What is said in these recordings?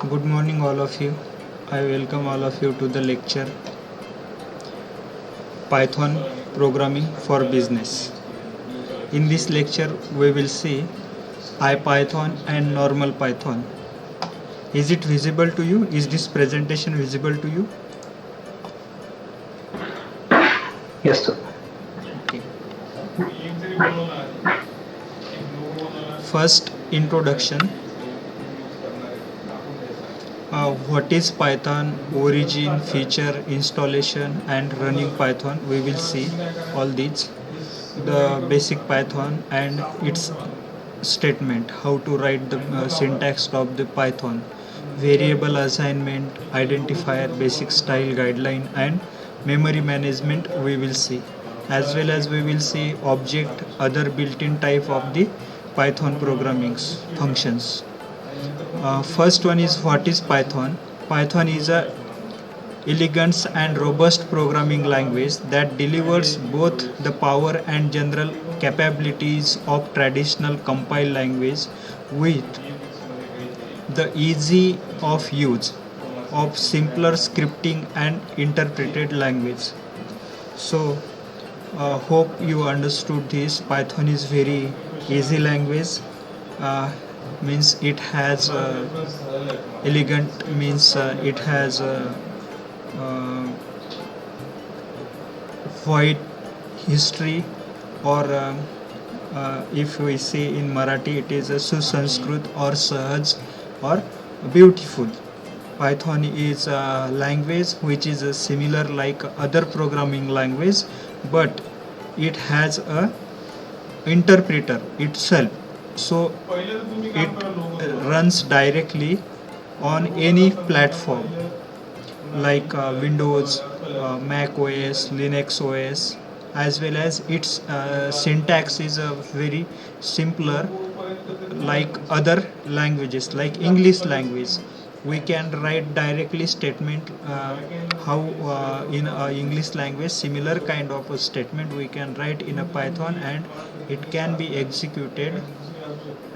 Good morning, all of you. I welcome all of you to the lecture Python Programming for Business. In this lecture, we will see IPython and normal Python. Is it visible to you? Is this presentation visible to you? Yes, sir. Okay. First, introduction. What is Python, origin, feature, installation and running Python? We will see all these. The basic Python and its statement, how to write the syntax of the Python, variable assignment, identifier, basic style guideline and memory management we will see, as well as we will see object, other built-in type of the Python programming functions. First one is, what is Python? Python is a elegant and robust programming language that delivers both the power and general capabilities of traditional compiled language with the easy of use of simpler scripting and interpreted language. So hope you understood this. Python is very easy language. Means it has elegant, means it has uh, void history, or if we say in Marathi it is a Susanskrit or Sahaj or beautiful. Python is a language which is similar like other programming language, but it has a interpreter itself, so it runs directly on any platform like Windows, Mac OS, Linux OS, as well as its syntax is very simpler like other languages like English language. We can write directly statement how in English language similar kind of a statement we can write in a Python, and it can be executed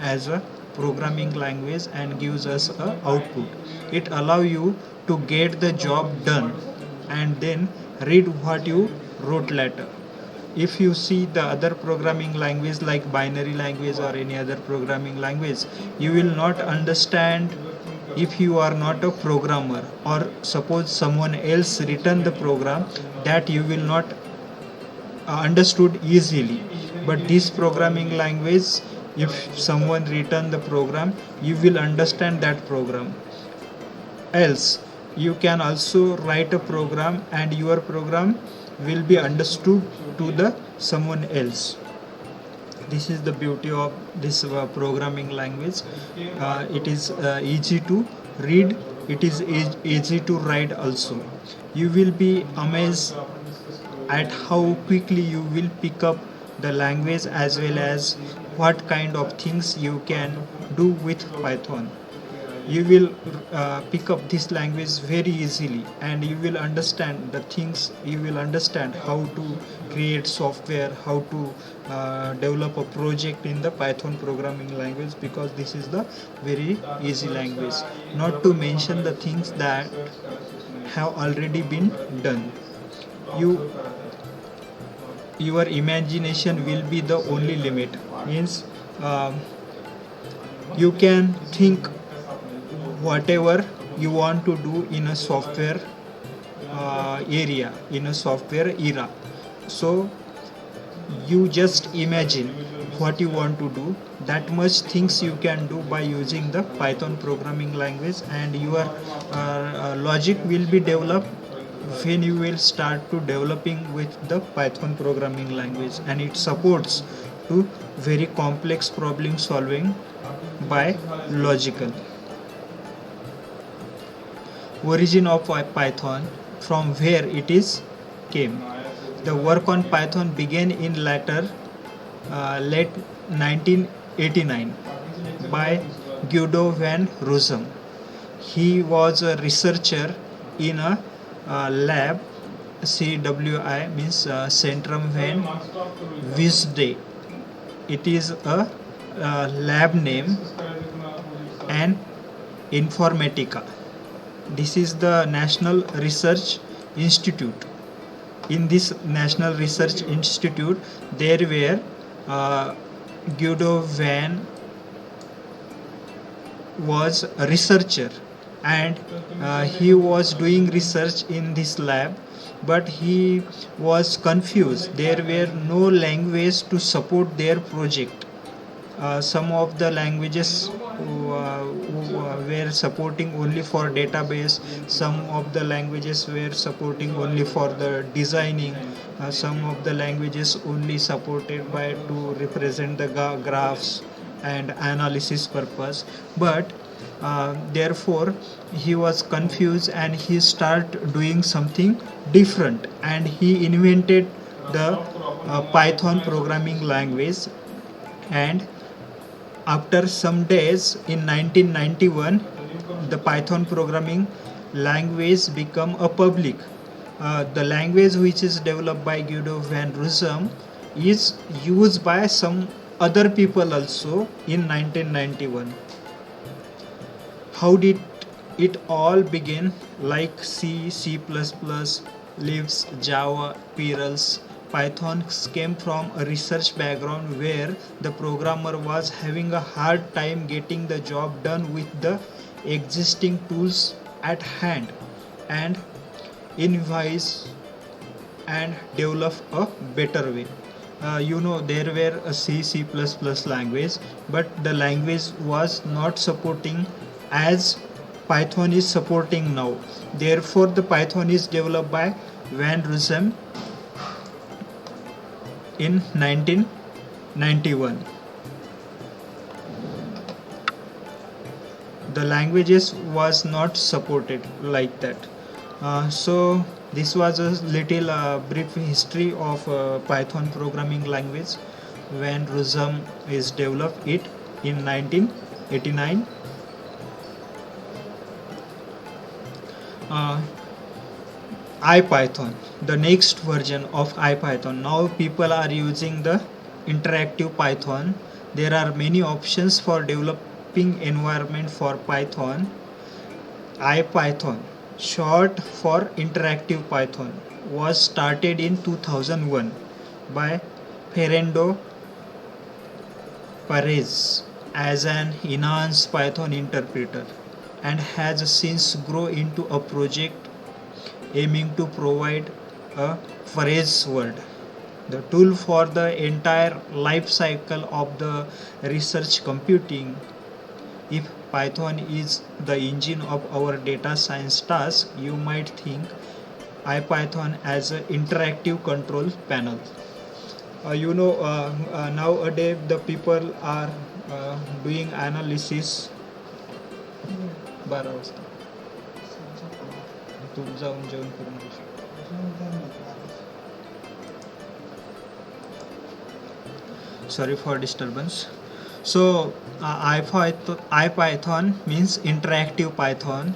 as a programming language and gives us a output. It allow you to get the job done and then read what you wrote later. If you see the other programming language like binary language or any other programming language, you will not understand if you are not a programmer, or suppose someone else written the program, that you will not understood easily. But this programming language, if someone written the program, you will understand that program. Else you can also write a program and your program will be understood to the someone else. This is the beauty of this programming language. It is easy to read, it is easy to write also. You will be amazed at how quickly you will pick up the language, as well as what kind of things you can do with Python. You will pick up this language very easily, and you will understand the things. You will understand how to create software, how to develop a project in the Python programming language, because this is the very easy language, not to mention the things that have already been done. You your imagination will be the only limit. Means you can think whatever you want to do in a software area, in a software era. So you just imagine what you want to do. That much things you can do by using the Python programming language, and your logic will be developed when you will start to developing with the Python programming language, and it supports to very complex problem solving by logical. Origin of Python, from where it is came. The work on Python began in late 1989 by Guido van Rossum. He was a researcher in a lab, CWI means Centrum van Wisde. It is a lab name, and Informatica. This is the National Research Institute. In this National Research Institute, there were Guido van was a researcher, and he was doing research in this lab, but he was confused. There were no language to support their project. Some of the languages were supporting only for database, some of the languages were supporting only for the designing, some of the languages only supported by to represent the graphs and analysis purpose. But therefore he was confused and he started doing something different, and he invented the Python programming language. And after some days in 1991, the Python programming language became a public. The language which is developed by Guido van Rossum is used by some other people also in 1991. How did it all begin? Like C, C++, Lisp, Java, Perls, Python came from a research background where the programmer was having a hard time getting the job done with the existing tools at hand, and invise and develop a better way. There were a C language, but the language was not supporting as Python is supporting now. Therefore, the Python is developed by Van Rossum in 1991. The languages was not supported like that. So this was a little brief history of Python programming language. Van Rossum is developed it in 1989. IPython, the next version of IPython. Now people are using the interactive Python. There are many options for developing environment for Python. IPython, short for interactive Python, was started in 2001 by Fernando Perez as an enhanced Python interpreter, and has since grown into a project aiming to provide a phrase word, the tool for the entire life cycle of the research computing. If Python is the engine of our data science task, you might think IPython as an interactive control panel. Nowadays the people are doing analysis. 12 वाजता तू जाऊन जेवण करून sorry for disturbance. So IPython means interactive Python.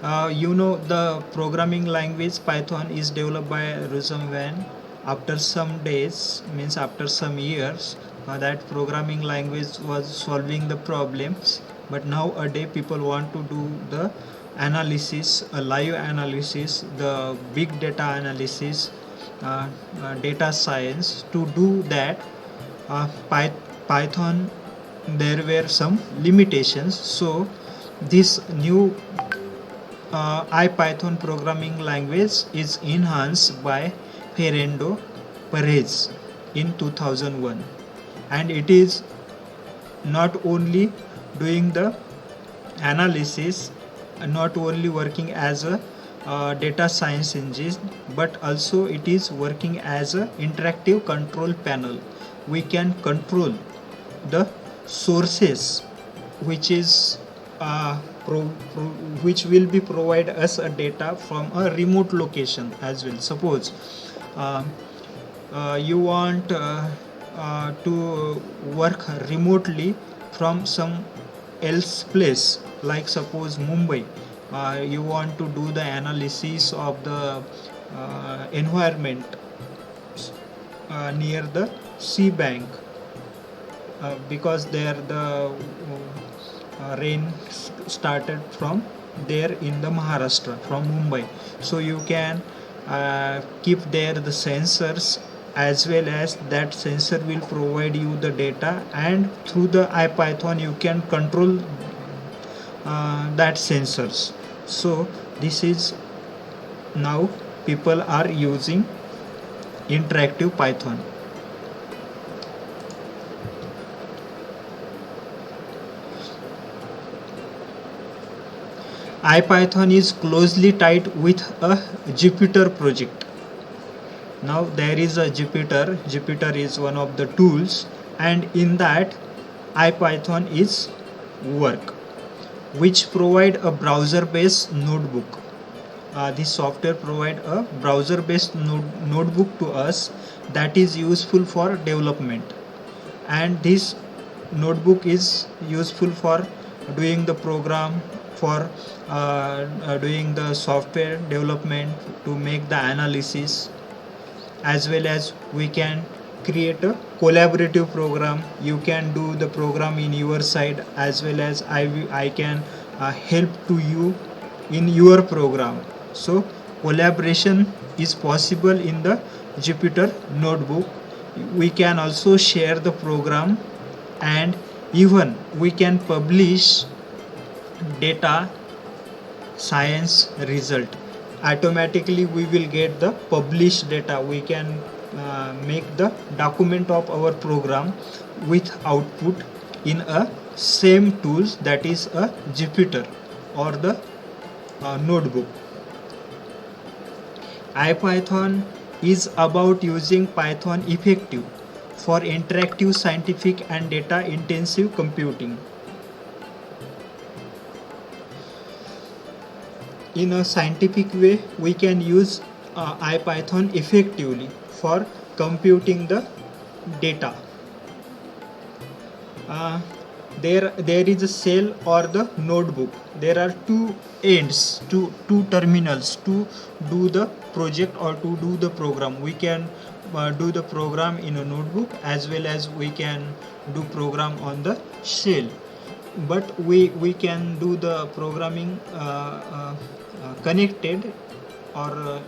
The programming language Python is developed by Rossum van. After some days, means after some years, that programming language was solving the problems. But nowadays people want to do the analysis, a live analysis, the big data analysis, data science. To do that, Python, there were some limitations. So this new IPython programming language is enhanced by Fernando Perez in 2001, and it is not only doing the analysis, not only working as a data science engine, but also it is working as a interactive control panel. We can control the sources which is which will be provide us a data from a remote location as well. Suppose you want to work remotely from some else place, like suppose Mumbai. You want to do the analysis of the environment near the sea bank, because there the rain started from there in the Maharashtra, from Mumbai. So you can keep there the sensors, as well as that sensor will provide you the data, and through the IPython you can control that sensors. So this is now people are using interactive Python. IPython is closely tied with a Jupyter project. Now there is a Jupyter. Jupyter is one of the tools, and in that IPython is work, which provide a browser-based notebook. This software provide a browser-based notebook to us that is useful for development, and this notebook is useful for doing the program, for doing the software development, to make the analysis, as well as we can create a collaborative program. You can do the program in your side, as well as I can help to you in your program. So collaboration is possible in the Jupyter notebook. We can also share the program, and even we can publish data science result. Automatically we will get the published data. We can make the document of our program with output in a same tools, that is a Jupyter or the notebook. IPython is about using Python effective for interactive, scientific and data intensive computing. In a scientific way, we can use IPython effectively for computing the data. There is a cell or the notebook. There are two ends, two terminals to do the project or to do the program. We can do the program in a notebook, as well as we can do program on the shell. But we can do the programming connected or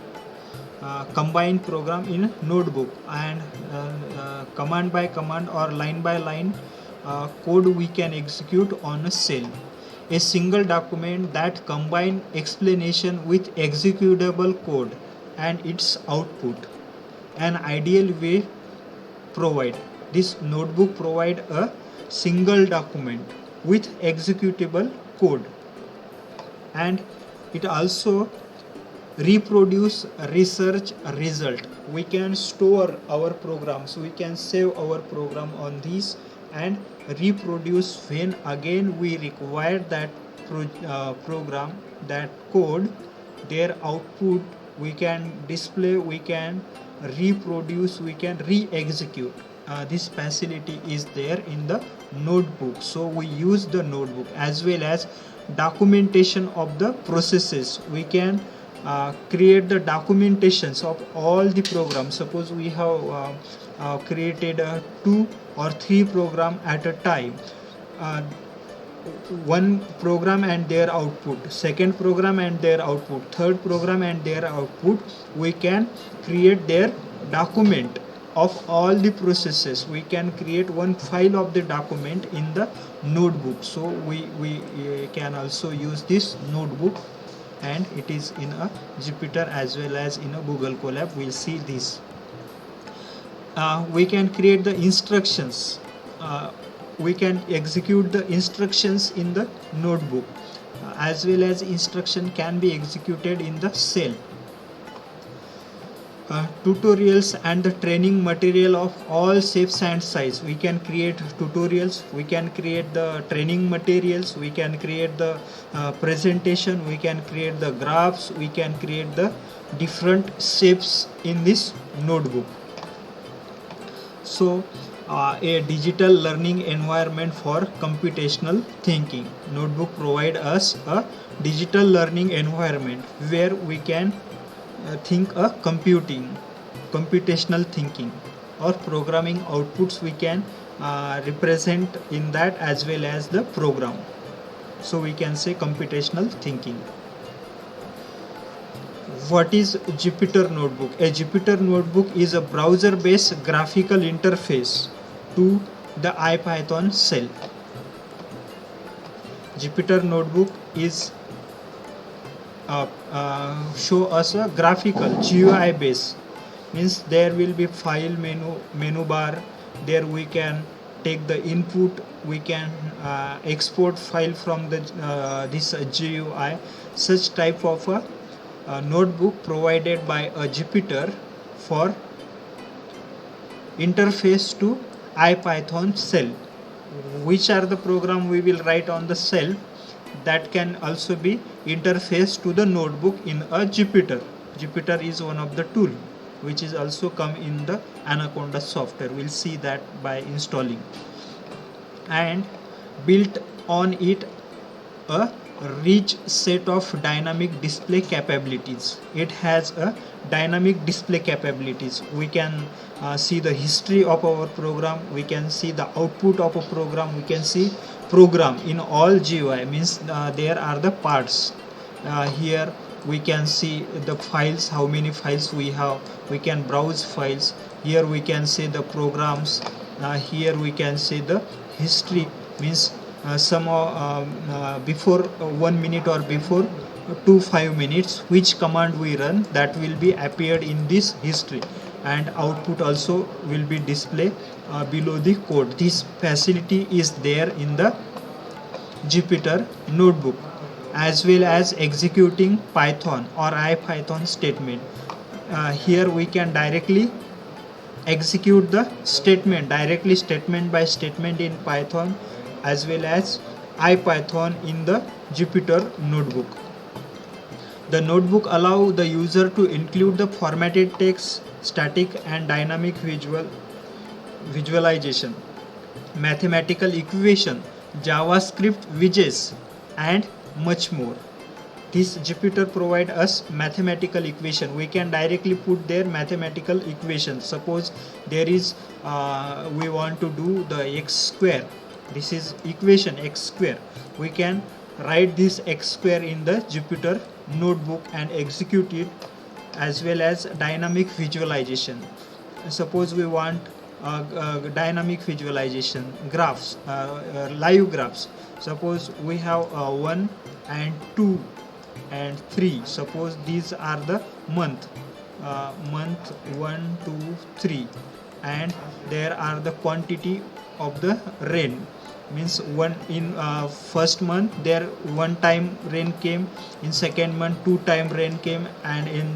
combined program in a notebook, and command by command or line by line code we can execute on a cell. A single document that combine explanation with executable code and its output. An ideal way provide. This notebook provide a single document with executable code, and it also reproduce research result. We can store our programs, we can save our program on these and reproduce when again we require that program, that code, their output we can display, we can reproduce, we can re-execute. This facility is there in the notebook. So we use the notebook, as well as documentation of the processes. We can create the documentations of all the programs. Suppose we have created 2 or 3 program at a time. One program and their output, second program and their output, third program and their output. We can create their document of all the processes. We can create one file of the document in the notebook. So we can also use this notebook, and it is in a Jupyter as well as in a Google Colab. We'll see this. We can create the instructions. We can execute the instructions in the notebook, as well as instruction can be executed in the cell. Tutorials and the training material of all shapes and size. We can create tutorials, we can create the training materials, we can create the presentation, we can create the graphs, we can create the different shapes in this notebook. So a digital learning environment for computational thinking. Notebook provide us a digital learning environment where we can think a computational thinking or programming outputs we can represent in that, as well as the program. So we can say computational thinking. What is Jupyter Notebook? A Jupyter Notebook is a browser-based graphical interface to the IPython shell. Jupyter Notebook is show us a graphical GUI base, means there will be file menu bar. There we can take the input, we can export file from the this GUI. Such type of a notebook provided by a Jupyter for interface to IPython shell. Which are the program we will write on the shell that can also be interfaced to the notebook in a Jupyter. Jupyter is one of the tool which is also come in the Anaconda software. We'll see that by installing. And built on it a rich set of dynamic display capabilities. It has a dynamic display capabilities. We can see the history of our program, we can see the output of a program, we can see program in all GUI, means there are the parts. Here we can see the files, how many files we have, we can browse files. Here we can see the programs. Here we can see the history, means before 1 minute or before 5 minutes which command we run, that will be appeared in this history, and output also will be displayed below the code. This facility is there in the Jupyter Notebook, as well as executing Python or IPython statement. Here we can directly execute the statement directly, statement by statement in Python, as well as IPython in the Jupyter Notebook. The notebook allow the user to include the formatted text, static and dynamic visualization, mathematical equation, JavaScript widgets, and much more. This Jupyter provide us mathematical equation. We can directly put their mathematical equation. Suppose there is we want to do the x square. This is equation x square. We can write this x square in the Jupyter Notebook and execute it, as well as dynamic visualization. Suppose we want dynamic visualization, graphs, live graphs. Suppose we have 1 and 2 and 3. Suppose these are the month 1, 2, 3, and there are the quantity of the rain, means one in first month there 1 time rain came, in second month 2 time rain came, and in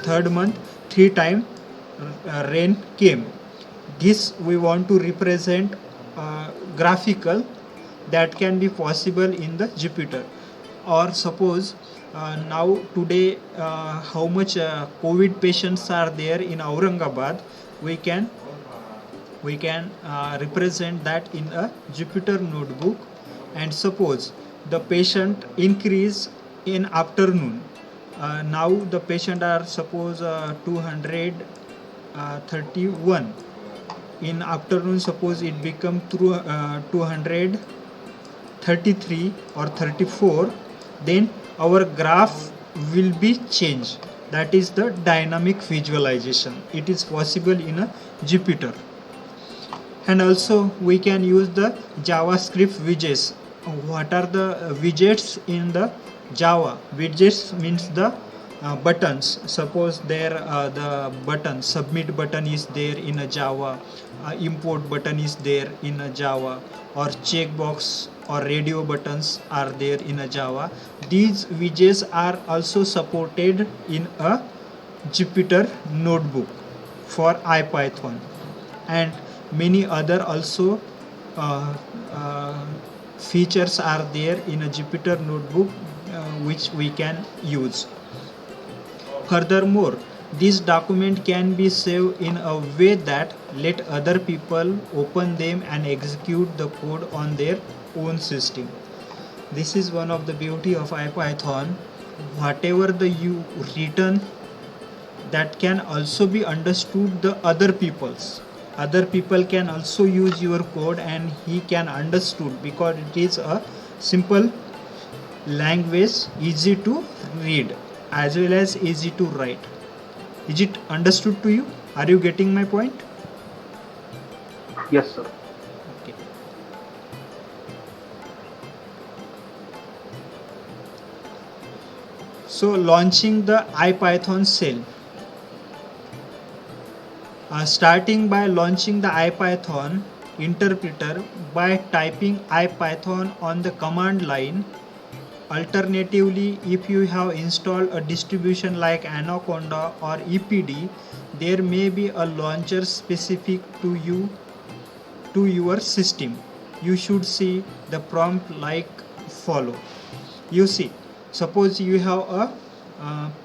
third month 3 time rain came. This we want to represent graphical, that can be possible in the Jupyter. Or suppose now today how much COVID patients are there in Aurangabad, we can represent that in a Jupyter Notebook. And suppose the patient increase in afternoon, now the patient are suppose 231, in afternoon suppose it become 233 or 34, then our graph will be changed. That is the dynamic visualization. It is possible in a Jupyter. And also we can use the JavaScript widgets. What are the widgets in the Java? Widgets means the buttons. Suppose there the button, submit button is there in a Java, import button is there in a Java, or checkbox or radio buttons are there in a Java. These widgets are also supported in a Jupyter Notebook for IPython, and many other also features are there in a Jupyter Notebook which we can use. Furthermore, this document can be saved in a way that let other people open them and execute the code on their own system. This is one of the beauty of IPython. Whatever the you written, that can also be understood the other people's. Other people can also use your code and he can understood, because it is a simple language easy to read as well as easy to write. Is it understood to you? Are you getting my point? Yes, sir. Okay. So launching the IPython shell. Starting by launching the IPython interpreter by typing IPython on the command line. Alternatively, if you have installed a distribution like Anaconda or EPD, there may be a launcher specific to you to your system. You should see the prompt like follow. You see, suppose you have a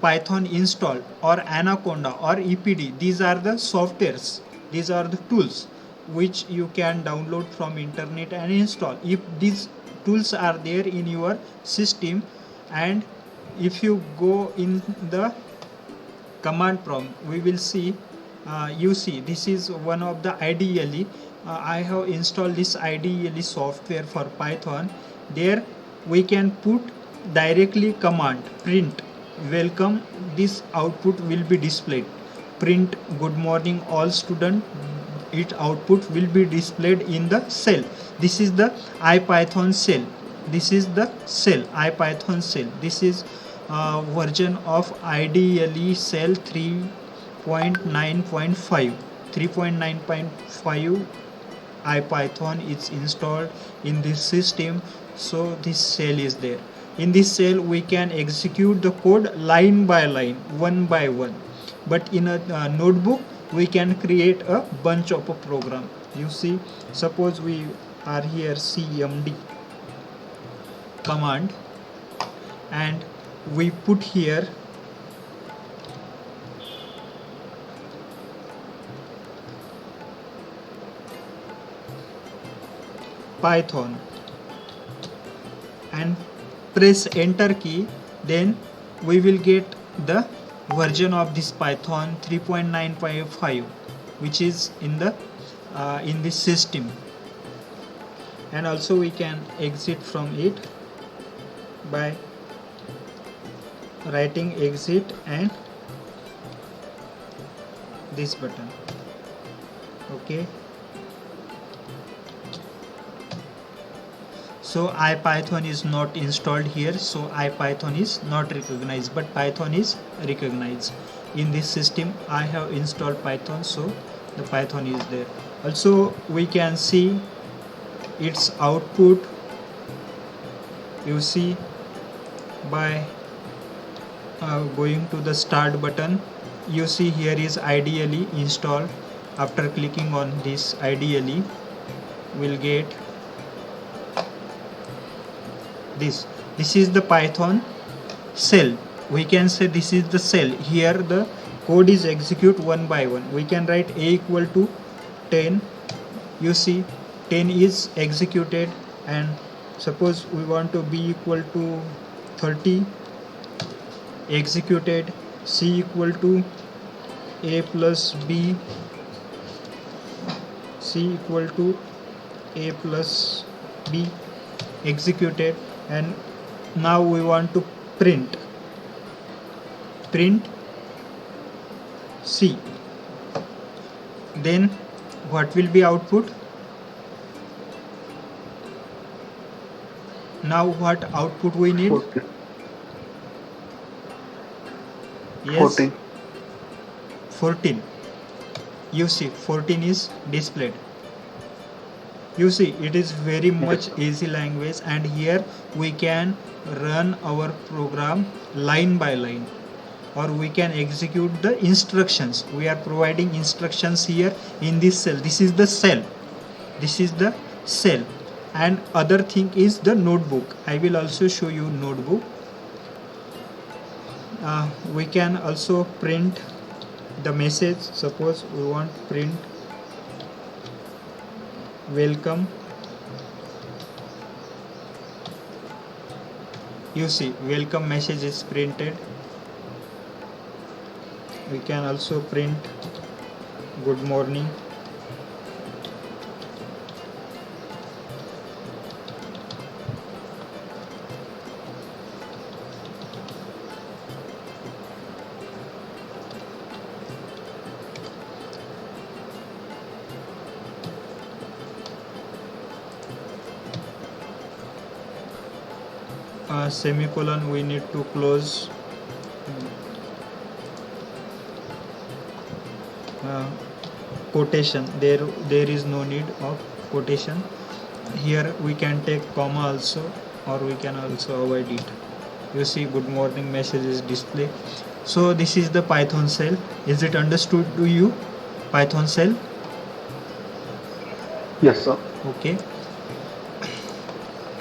Python installed or Anaconda or EPD. These are the softwares, these are the tools which you can download from internet and install. If these tools are there in your system, and if you go in the command prompt, we will see, you see this is one of the IDLE. I have installed this IDLE software for Python. There we can put directly command print welcome. This output will be displayed. Print good morning all student. It output will be displayed in the cell. This is the IPython cell. This is the cell IPython cell. This is version of IDLE cell 3.9.5. 3.9.5 IPython is installed in this system. So this cell is there. In this cell we can execute the code line by line, one by one. But in a notebook we can create a bunch of a program. You see, suppose we are here cmd command, and we put here Python and press enter key, then we will get the version of this Python 3.9.5 which is in the in this system. And also we can exit from it by writing exit and this button. Okay, so IPython is not installed here, so IPython is not recognized, but Python is recognized. In this system I have installed Python, so the Python is there. Also we can see its output. You see, by going to the start button, you see here is IDLE installed. After clicking on this IDLE, we'll get this is the Python cell. We can say this is the cell. Here the code is execute one by one. We can write a equal to 10. You see 10 is executed, and suppose we want to b equal to 30, executed. C equal to a plus b, c equal to a plus b, executed. And now we want to print C, then what will be output? Now what output we need? 14. Yes, 14. 14. You see 14 is displayed. You see it is very much easy language, and here we can run our program line by line, or we can execute the instructions. We are providing instructions here in this cell. This is the cell. This is the cell. And other thing is the notebook. I will also show you notebook. We can also print the message. Suppose we want print welcome. You see welcome message is printed. We can also print good morning. semicolon we need to close. Quotation, there is no need of quotation. Here we can take comma also, or we can also avoid it. You see good morning message is display. So this is the Python cell. Is it understood to you? Python cell? Yes, sir. Okay.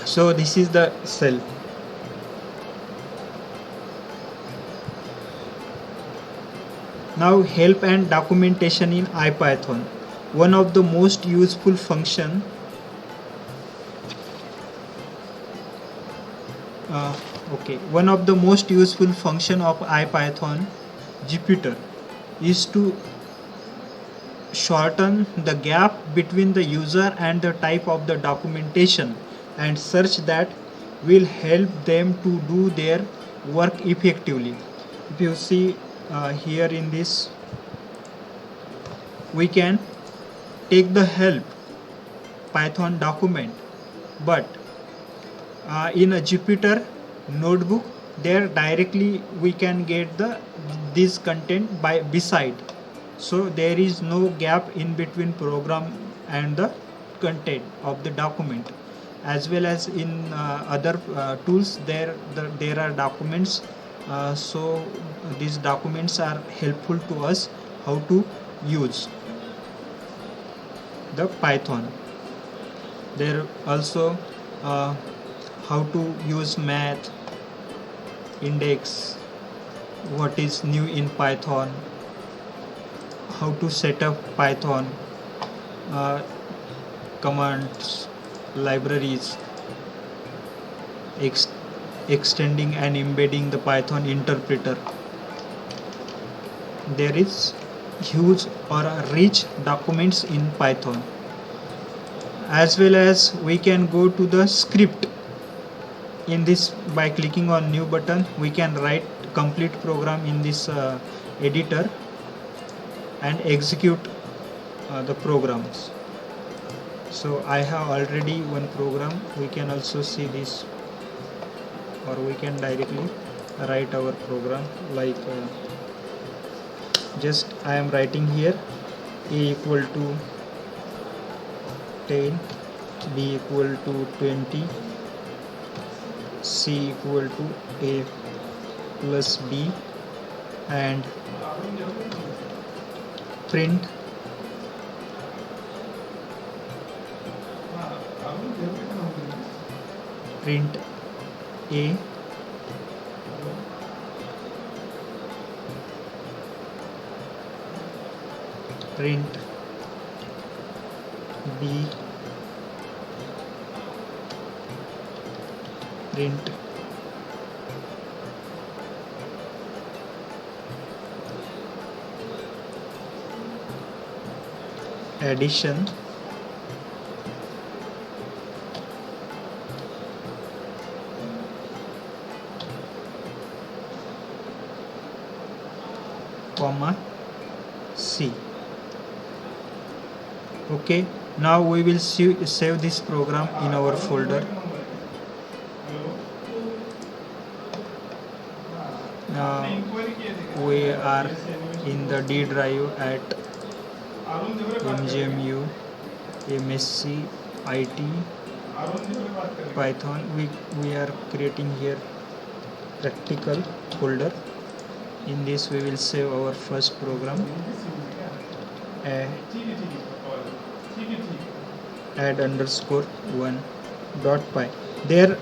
So this is the cell. Now help and documentation in IPython. One of the most useful function one of the most useful function of IPython Jupyter is to shorten the gap between the user and the type of the documentation, and such that will help them to do their work effectively. If you see here in this, we can take the help Python document, but in a Jupyter notebook, there directly we can get this content by beside. So there is no gap in between program and the content of the document. As well as in other tools, there are documents. So these documents are helpful to us how to use the Python. There also how to use math, index, what is new in Python, how to set up Python commands, libraries, extending and embedding the Python interpreter. There is huge or rich documents in Python. As well as we can go to the script. In this, by clicking on new button, we can write complete program in this editor and execute the programs. So I have already one program. We can also see this, or we can directly write our program like just I am writing here a equal to 10, b equal to 20, c equal to a plus b, and print a, print b, print addition, comma c. Okay, now we will save this program in our folder. We are in the D drive at MGMU, MSc, IT, Python. We are creating here practical folder. In this we will save our first program, add underscore 1 .py. There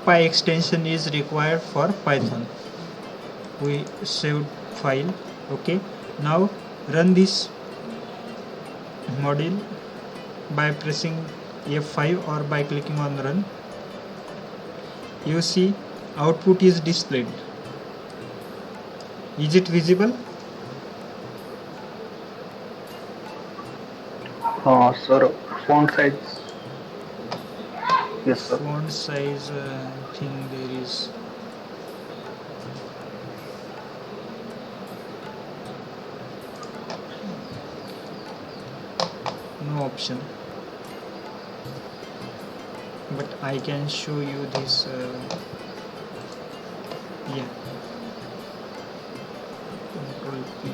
.py extension is required for Python. We saved file. Okay, now run this module by pressing F5 or by clicking on run. You see output is displayed. Is it visible? Sir, font size. Yes, sir. Font size, I think there is no option, but I can show you this. Yeah, Control P.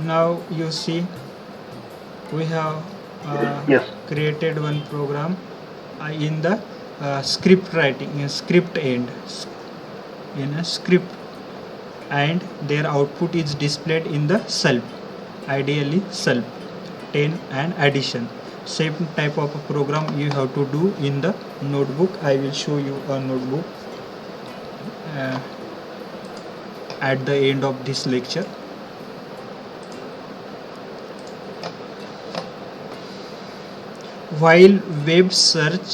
Now you see we have Yes. created one program in the script writing, in script end, in a script, and their output is displayed in the self, ideally self 10 and addition. Same type of a program you have to do in the notebook. I will show you a notebook uh, at the end of this lecture. While web search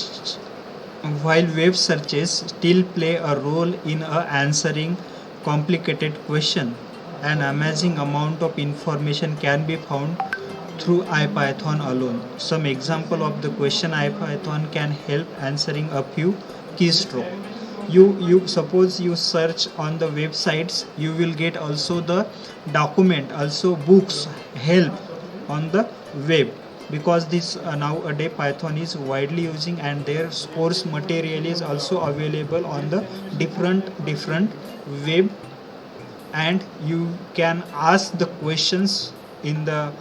while web searches still play a role in answering complicated questions, an amazing amount of information can be found through IPython alone. Some example of the question IPython can help answering a few keystroke. You suppose you search on the websites, you will get also the document, also books, help on the web, because this nowadays Python is widely using, and their course material is also available on the different web, and you can ask the questions in the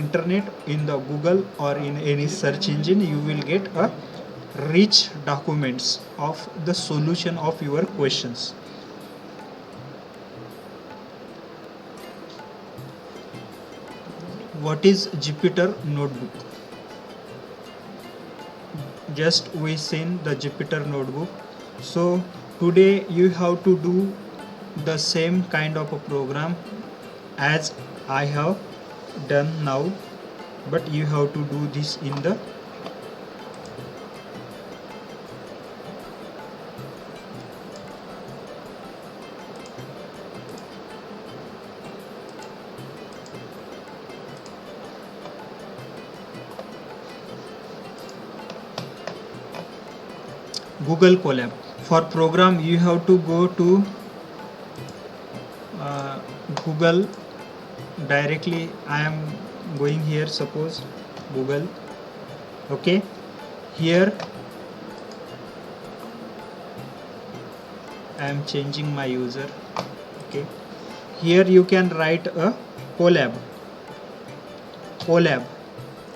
internet, in the Google or in any search engine. You will get a rich documents of the solution of your questions. What is Jupyter Notebook? Just we seen the Jupyter Notebook. So today you have to do the same kind of a program as I have done now, but you have to do this in the Google Colab. For program you have to go to Google directly. I am going here, suppose Google. Okay, here I am changing my user. Okay, here you can write a Colab.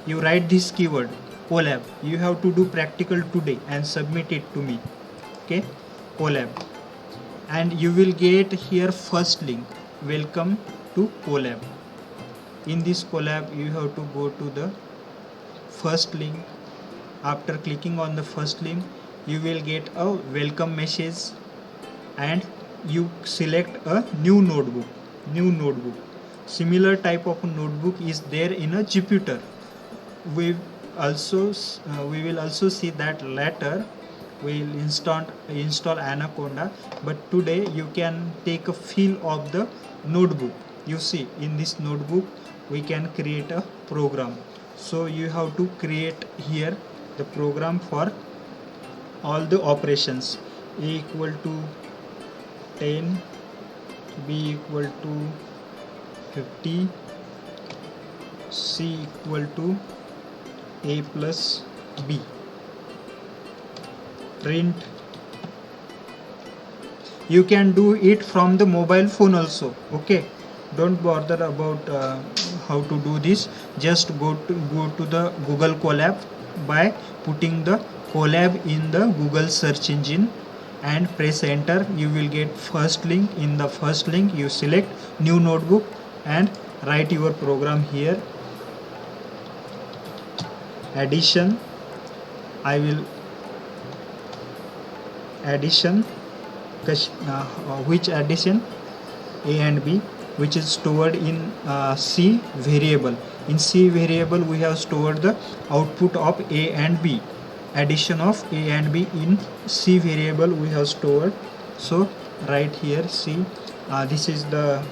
You write this keyword Colab. You have to do practical today and submit it to me. Okay, Colab, and you will get here first link, welcome to Colab. In this Colab you have to go to the first link. After clicking on the first link, you will get a welcome message, and you select a new notebook. Similar type of notebook is there in a Jupyter. We will also see that later. We will install Anaconda, but today you can take a feel of the notebook. You see, in this notebook we can create a program. So you have to create here the program for all the operations. A equal to 10, B equal to 50, C equal to A plus B. Print. You can do it from the mobile phone also. Okay, don't bother about how to do this. Just go to the Google Colab by putting the Colab in the Google search engine and press enter. You will get first link. In the first link you select new notebook and write your program here. Addition, I will addition, which addition? A and B, which is stored in C variable. In C variable we have stored the output of A and B. Addition of A and B in C variable we have stored. So right here C, this is the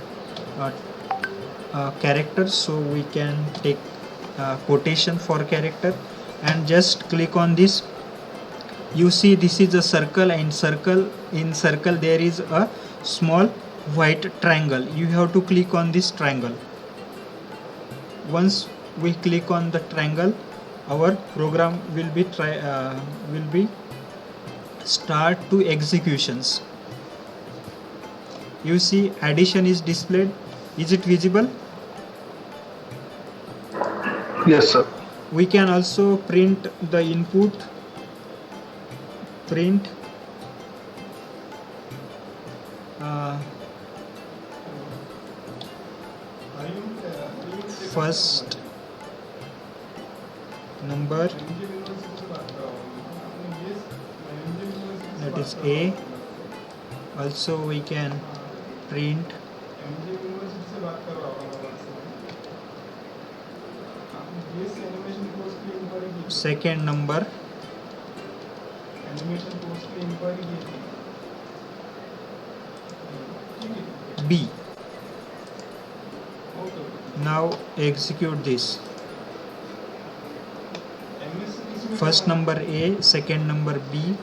character, so we can take quotation for character and just click on this. You see this is a circle, and in circle there is a small white triangle. You have to click on this triangle. Once we click on the triangle, our program will be start to executions. You see addition is displayed. Is it visible? Yes, sir. We can also print the input. Print first number, that is A. Also we can print second number, B. Now execute this. First number A, second number B,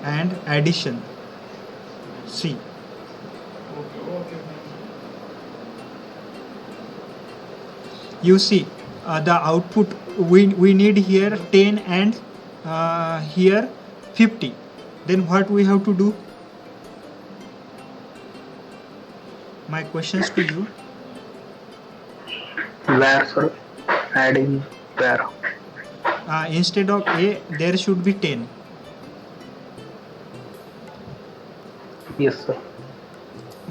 and addition C. You see the output we need here 10 and here 50. Then what we have to do? My questions to you. Where, sir? Adding where? Instead of A there should be 10. Yes, sir.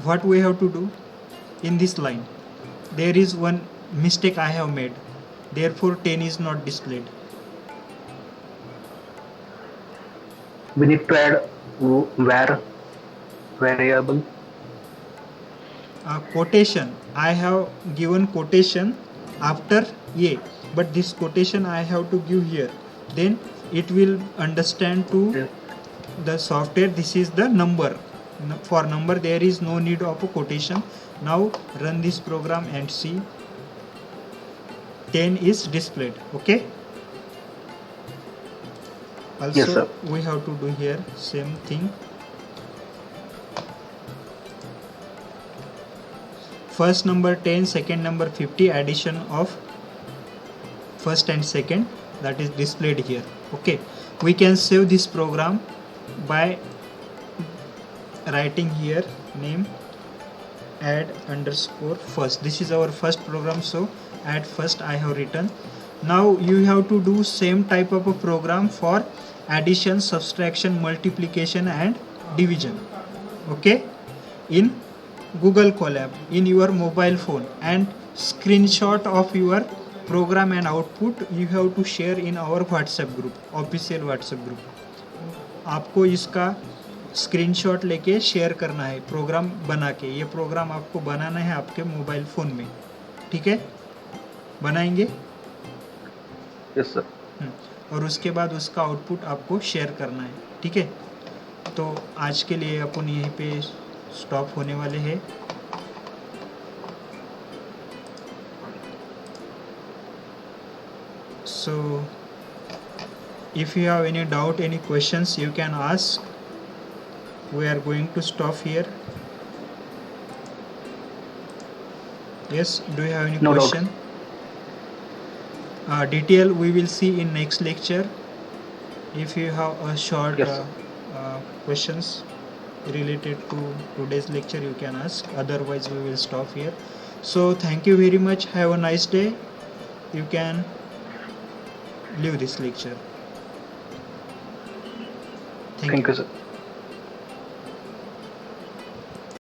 What we have to do in this line? There is one mistake I have made, therefore 10 is not displayed. We need to add where variable. Quotation, I have given quotation after A, but this quotation I have to give here. Then it will understand to Yes. the software this is the number. For number there is no need of a quotation. Now run this program and see 10 is displayed. Okay. Also Yes, sir. we have to do here same thing. First number 10, second number 50, addition of first and second, that is displayed here. Okay, we can save this program by writing here name add underscore first. This is our first program, so add first I have written. Now you have to do same type of a program for addition, subtraction, multiplication and division. Okay, in Google Colab in your mobile phone, and screenshot of your program and output you have to share in our WhatsApp group, official WhatsApp group. आपको इसका screenshot लेके share करना है programme बना के. ये programme आपको बनाना है आपके मोबाइल फ़ोन में. ठीक है, बनाएंगे. Yes sir. और उसके बाद उसका आउटपुट आपको शेयर करना है. ठीक है, तो आज के लिए अपन यहीं पे स्टॉप होने वाले हैं. So if you have any doubt, any questions, you can ask. We are going to stop here. Yes, do you have any No doubt. question? Detail we will see in next lecture. If you have a short Yes, sir. questions related to today's lecture, you can ask. Otherwise we will stop here. So thank you very much. Have a nice day. You can leave this lecture. Thank Thank you. you, sir.